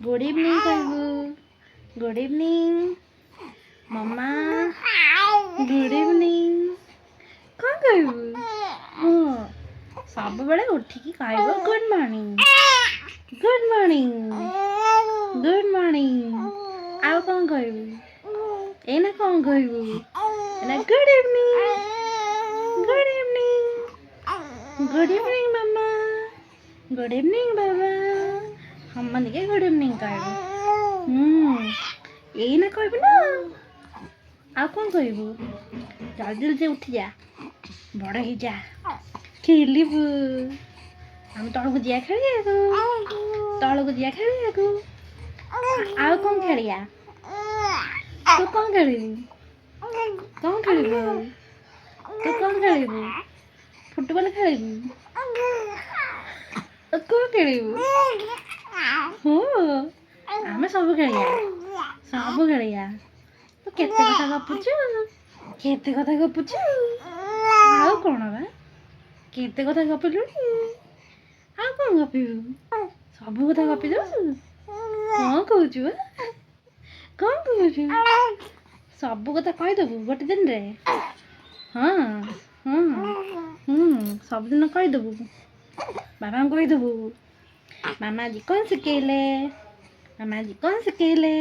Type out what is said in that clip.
Good evening कहबू। Good evening मम्मा। Good evening कौन कहबू। हाँ सब बड़े उठिकी कहब good morning. Good morning good morning. आउ कौन कहबू एना कौन कहबू एना good evening. Good evening good evening मम्मा। गुड इवनिंग बाबा। हम मन के गुड इवनिंग कहबू। एना कहबू ना आउ कौन कहबू। जल्दी जल्दी उठी जा बड़ ही जा खेलबू। हम तलू जिया खेलिया तलू जिया खेलिया आउ कौन खेलिया। तू कौन खेलिबू कौन खेलिबू तू कौन खेलिबू फुटबॉल खेलिबू कौन खेलिबू। हो आमे सब खेलिया तू केते कथा गपुचु आउ कौन बा केते कथा गपिलुनी आउ कौन गपिबू सब कथा गपि दउचु कौन कहूचु कौन कहूचु सब कथा कहीदेबू गोटे दिन रे। हाँ सब दिन कहीदेबू बाबा कहीदेबू मामा जी कौन सिखेले मामा जी कौन सिखेले।